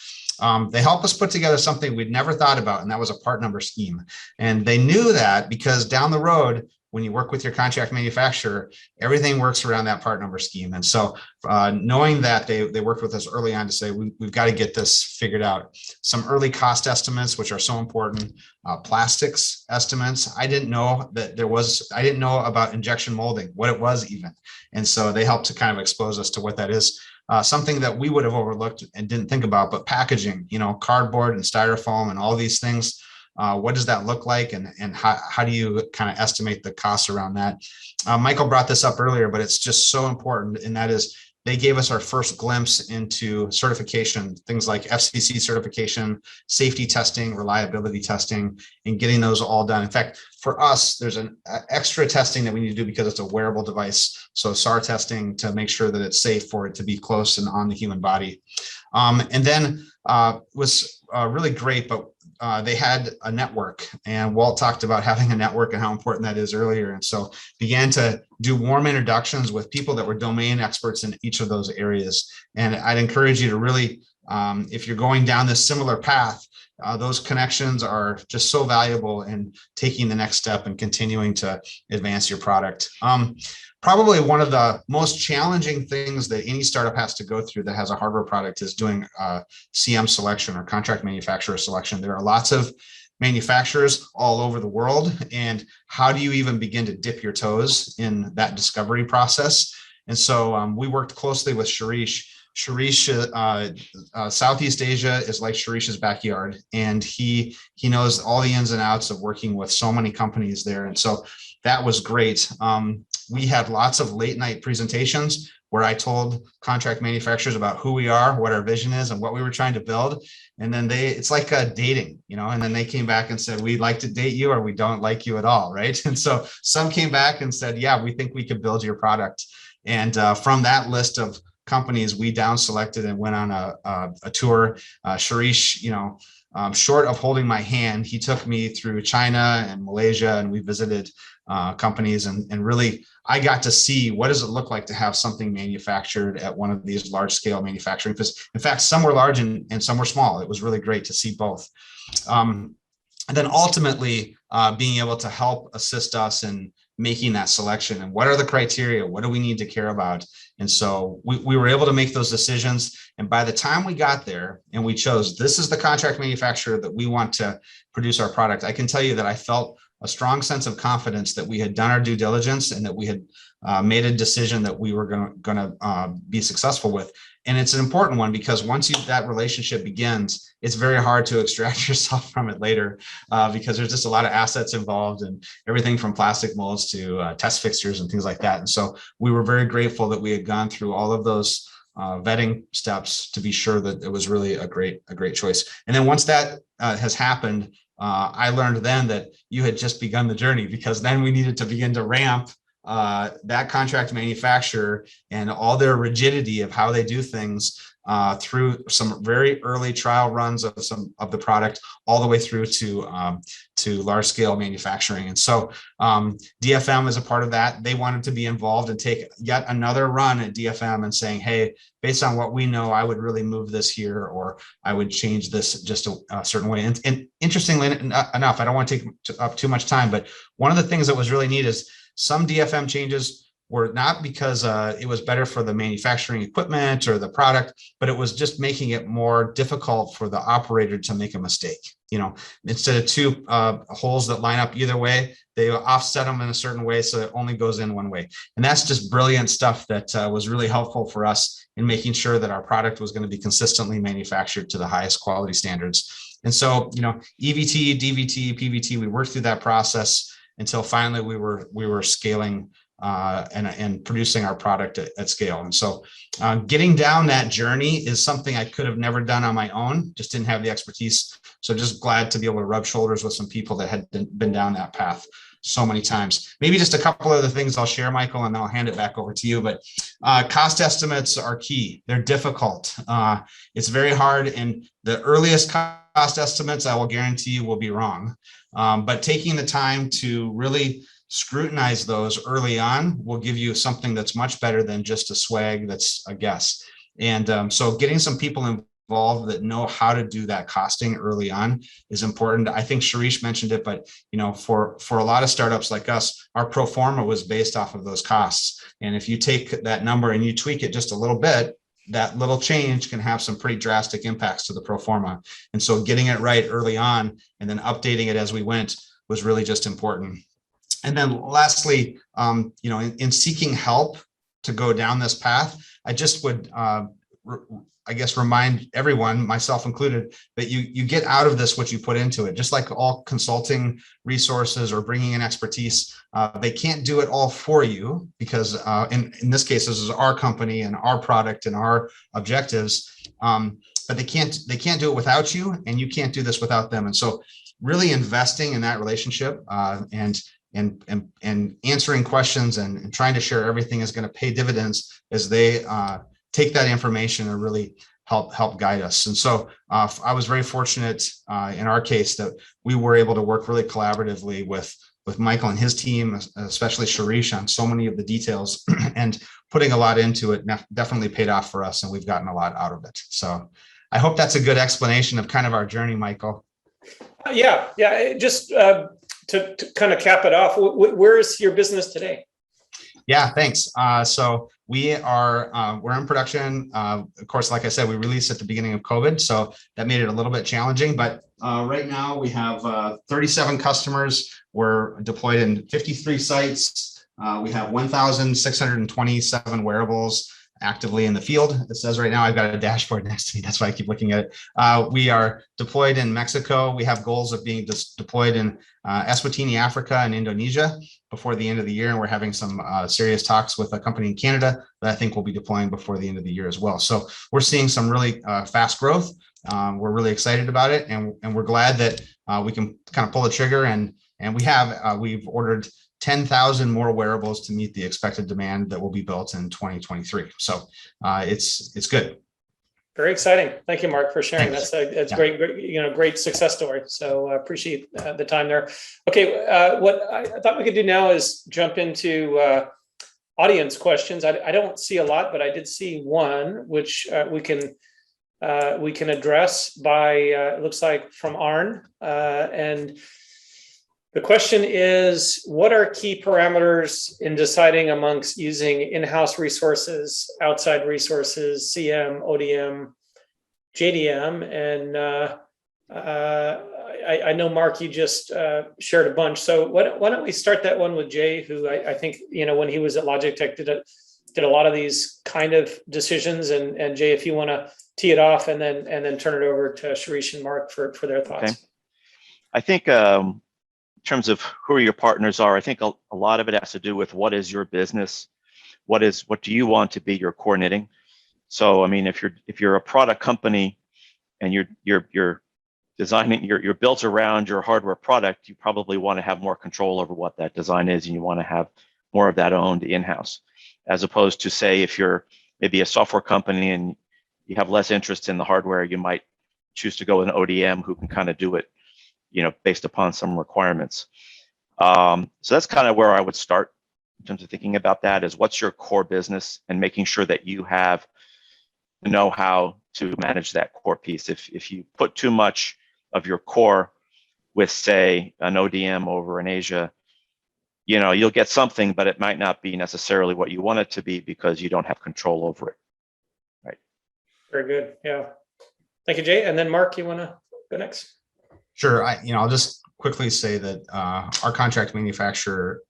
They helped us put together something we'd never thought about, and that was a part number scheme. And they knew that because down the road, when you work with your contract manufacturer, everything works around that part number scheme. And so knowing that they worked with us early on to say, we've got to get this figured out. Some early cost estimates, which are so important, plastics estimates. I didn't know about injection molding, what it was even. And so they helped to kind of expose us to what that is. Something that we would have overlooked and didn't think about, but packaging, cardboard and styrofoam and all these things. What does that look like, and how do you kind of estimate the costs around that? Michael brought this up earlier, but it's just so important, and that is they gave us our first glimpse into certification, things like FCC certification, safety testing, reliability testing, and getting those all done. In fact, for us, there's an extra testing that we need to do because it's a wearable device. So SAR testing to make sure that it's safe for it to be close and on the human body. And then was really great, but they had a network, and Walt talked about having a network and how important that is earlier. And so began to do warm introductions with people that were domain experts in each of those areas. And I'd encourage you to really, if you're going down this similar path, those connections are just so valuable in taking the next step and continuing to advance your product. Probably one of the most challenging things that any startup has to go through that has a hardware product is doing CM selection or contract manufacturer selection. There are lots of manufacturers all over the world, and how do you even begin to dip your toes in that discovery process? And so we worked closely with Shirish. Shirish, Southeast Asia is like Shirish's backyard, and he knows all the ins and outs of working with so many companies there. And so that was great. We had lots of late night presentations where I told contract manufacturers about who we are, what our vision is, and what we were trying to build. And then it's like dating, and then they came back and said, we'd like to date you, or we don't like you at all, right? And so some came back and said, yeah, we think we could build your product. And from that list of companies, we down selected and went on a tour. Shirish, short of holding my hand, he took me through China and Malaysia, and we visited companies, and really I got to see what does it look like to have something manufactured at one of these large scale manufacturing facilities. In fact, some were large and some were small. It was really great to see both. And then ultimately being able to help assist us in making that selection, and what are the criteria, what do we need to care about? And so we were able to make those decisions. And by the time we got there and we chose, this is the contract manufacturer that we want to produce our product, I can tell you that I felt a strong sense of confidence that we had done our due diligence and that we had made a decision that we were going to be successful with. And it's an important one because once that relationship begins, it's very hard to extract yourself from it later because there's just a lot of assets involved, and everything from plastic molds to test fixtures and things like that. And so we were very grateful that we had gone through all of those vetting steps to be sure that it was really a great choice. And then once that has happened, I learned then that you had just begun the journey, because then we needed to begin to ramp that contract manufacturer and all their rigidity of how they do things through some very early trial runs of some of the product, all the way through to large scale manufacturing. And so DFM is a part of that. They wanted to be involved and take yet another run at DFM and saying, hey, based on what we know, I would really move this here, or I would change this just a certain way. And interestingly enough, I don't want to take up too much time, but one of the things that was really neat is some DFM changes were not because it was better for the manufacturing equipment or the product, but it was just making it more difficult for the operator to make a mistake. Instead of two holes that line up either way, they offset them in a certain way so it only goes in one way. And that's just brilliant stuff that was really helpful for us in making sure that our product was going to be consistently manufactured to the highest quality standards. And so, EVT, DVT, PVT, we worked through that process until finally we were scaling and producing our product at scale. And so getting down that journey is something I could have never done on my own, just didn't have the expertise. So just glad to be able to rub shoulders with some people that had been down that path. so many times. Maybe just a couple of the things I'll share, Michael, and then I'll hand it back over to you. But cost estimates are key. They're difficult. It's very hard, and the earliest cost estimates, I will guarantee you, will be wrong. But taking the time to really scrutinize those early on will give you something that's much better than just a swag that's a guess. And so getting some people involved that know how to do that costing early on is important. I think Sharish mentioned it, but for a lot of startups like us, our pro forma was based off of those costs. And if you take that number and you tweak it just a little bit, that little change can have some pretty drastic impacts to the pro forma. And so getting it right early on and then updating it as we went was really just important. And then lastly, in seeking help to go down this path, I just would, I guess, remind everyone, myself included, that you get out of this what you put into it. Just like all consulting resources or bringing in expertise, they can't do it all for you because in this case, this is our company and our product and our objectives, but they can't do it without you, and you can't do this without them. And so really investing in that relationship and answering questions and trying to share everything is going to pay dividends as they take that information and really help guide us. And so I was very fortunate in our case that we were able to work really collaboratively with Michael and his team, especially Sharish, on so many of the details, and putting a lot into it definitely paid off for us, and we've gotten a lot out of it. So I hope that's a good explanation of kind of our journey, Michael. Yeah. Just to kind of cap it off, where is your business today? Yeah, thanks. So we're in production. Of course, like I said, we released at the beginning of COVID, so that made it a little bit challenging. But right now we have 37 customers. We're deployed in 53 sites. We have 1,627 wearables actively in the field. It says right now, I've got a dashboard next to me. That's why I keep looking at it. We are deployed in Mexico. We have goals of being deployed in Eswatini, Africa, and Indonesia before the end of the year. And we're having some serious talks with a company in Canada that I think will be deploying before the end of the year as well. So we're seeing some really fast growth. We're really excited about it. And we're glad that we can kind of pull the trigger. And we've ordered 10,000 more wearables to meet the expected demand that will be built in 2023. So it's good. Very exciting. Thank you, Mark, for sharing. Thanks. That's great, great success story. So I appreciate the time there. Okay, what I thought we could do now is jump into audience questions. I don't see a lot, but I did see one, which we can address by, it looks like from Arn. And the question is, what are key parameters in deciding amongst using in-house resources, outside resources, CM, ODM, JDM? And I know, Mark, you just shared a bunch. So why don't we start that one with Jay, who I think, when he was at Logitech, did a lot of these kind of decisions. And Jay, if you want to tee it off and then turn it over to Sharish and Mark for their thoughts. Okay. I think in terms of who your partners are, I think a lot of it has to do with what is your business, what do you want to be your core knitting. So, I mean, if you're a product company and you're designing, you're built around your hardware product, you probably want to have more control over what that design is, and you want to have more of that owned in-house, as opposed to, say, if you're maybe a software company and you have less interest in the hardware, you might choose to go with an ODM who can kind of do it, based upon some requirements. So that's kind of where I would start in terms of thinking about that, is what's your core business, and making sure that you have the know-how to manage that core piece. If you put too much of your core with, say, an ODM over in Asia, you'll get something, but it might not be necessarily what you want it to be because you don't have control over it. Right. Very good. Yeah. Thank you, Jay. And then Mark, you want to go next? Sure. I'll just quickly say that our contract manufacturer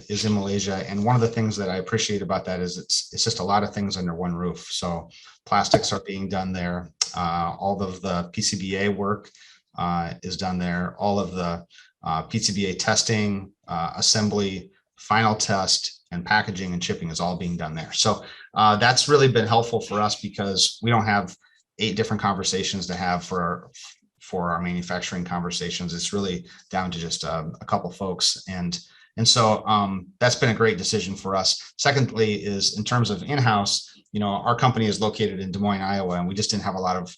is in Malaysia, and one of the things that I appreciate about that is it's just a lot of things under one roof. So plastics are being done there. All of the PCBA work is done there. All of the PCBA testing, assembly, final test, and packaging and shipping is all being done there. So that's really been helpful for us because we don't have 8 different conversations to have for for our manufacturing conversations. It's really down to just a couple folks. And so that's been a great decision for us. Secondly, is in terms of in-house, our company is located in Des Moines, Iowa, and we just didn't have a lot of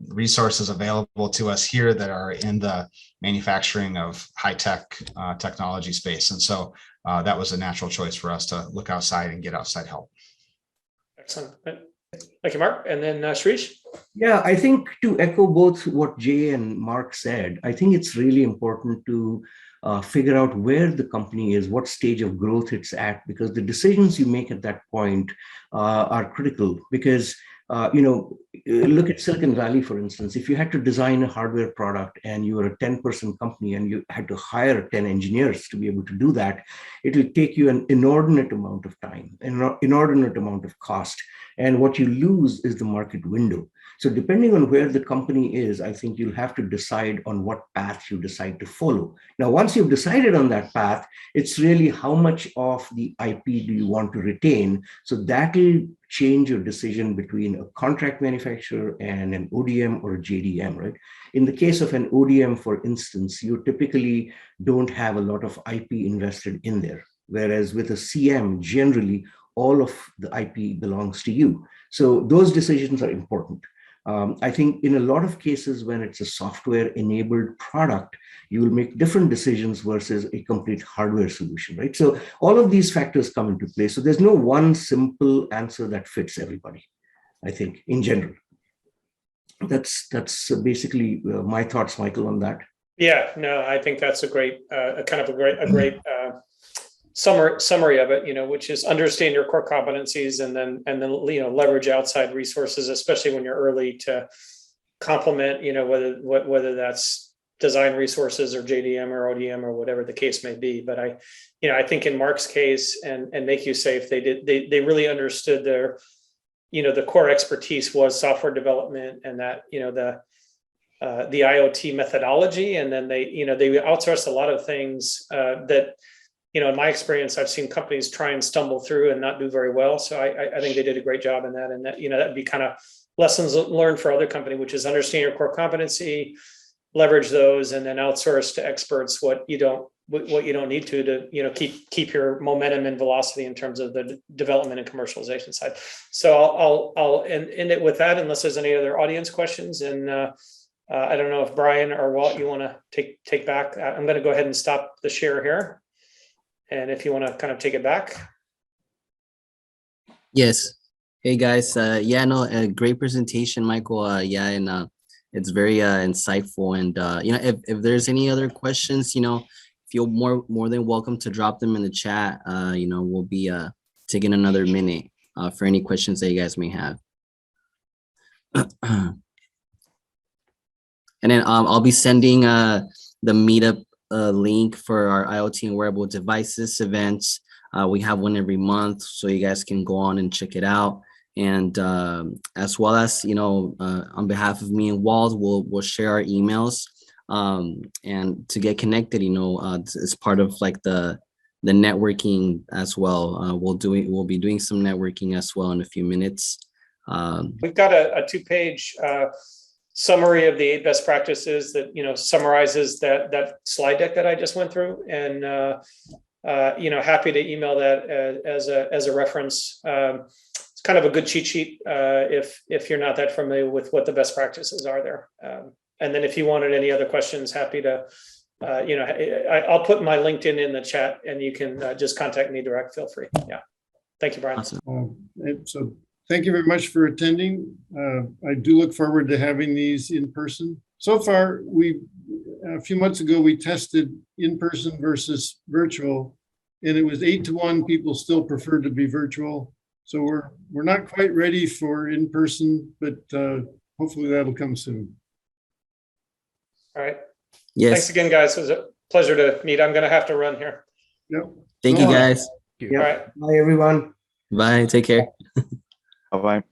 resources available to us here that are in the manufacturing of high-tech technology space. And so that was a natural choice for us to look outside and get outside help. Excellent. Thank you, Mark. And then Shirish? Yeah, I think to echo both what Jay and Mark said, I think it's really important to figure out where the company is, what stage of growth it's at, because the decisions you make at that point are critical. Because look at Silicon Valley, for instance. If you had to design a hardware product and you were a 10-person company and you had to hire 10 engineers to be able to do that, it will take you an inordinate amount of time, an inordinate amount of cost. And what you lose is the market window. So depending on where the company is, I think you'll have to decide on what path you decide to follow. Now, once you've decided on that path, it's really how much of the IP do you want to retain? So that will change your decision between a contract manufacturer and an ODM or a JDM, right? In the case of an ODM, for instance, you typically don't have a lot of IP invested in there. Whereas with a CM, generally, all of the IP belongs to you. So those decisions are important. I think in a lot of cases, when it's a software-enabled product, you will make different decisions versus a complete hardware solution, right? So all of these factors come into play. So there's no one simple answer that fits everybody, I think, in general. That's basically my thoughts, Michael, on that. Yeah, no, I think that's a great, a great summary of it, which is understand your core competencies and then leverage outside resources, especially when you're early, to complement, whether that's design resources or JDM or ODM or whatever the case may be. But I think in Mark's case and MakeYouSafe, they really understood their, the core expertise was software development and that, the IoT methodology. And then they outsourced a lot of things that, in my experience, I've seen companies try and stumble through and not do very well. So I think they did a great job in that. And that, that'd be kind of lessons learned for other company, which is understand your core competency, leverage those, and then outsource to experts what you don't need to keep your momentum and velocity in terms of the development and commercialization side. So I'll end it with that, unless there's any other audience questions. And I don't know if Brian or Walt, you want to take back. I'm going to go ahead and stop the share here. And if you want to kind of take it back. Yes. Hey guys. A great presentation, Michael. And it's very insightful. And if there's any other questions, feel more than welcome to drop them in the chat. We'll be taking another minute for any questions that you guys may have. And then I'll be sending the meetup link for our IoT and wearable devices events. We have one every month, so you guys can go on and check it out. And as well as, on behalf of me and Walt, we'll share our emails and to get connected, it's part of like the networking as well. We'll be doing some networking as well in a few minutes. We've got a 2-page summary of the 8 best practices that, summarizes that slide deck that I just went through. And, happy to email that as a reference. It's kind of a good cheat sheet if you're not that familiar with what the best practices are there. And then if you wanted any other questions, happy to, I'll put my LinkedIn in the chat and you can just contact me direct. Feel free. Yeah. Thank you, Brian. Awesome. So thank you very much for attending. I do look forward to having these in person. So far, a few months ago, we tested in person versus virtual, and it was 8-1. People still prefer to be virtual. So we're not quite ready for in person, but hopefully that'll come soon. All right. Yes. Thanks again, guys. It was a pleasure to meet. I'm going to have to run here. Yep. Thank you, guys. Yeah. All right. Bye, everyone. Bye. Take care. Bye-bye.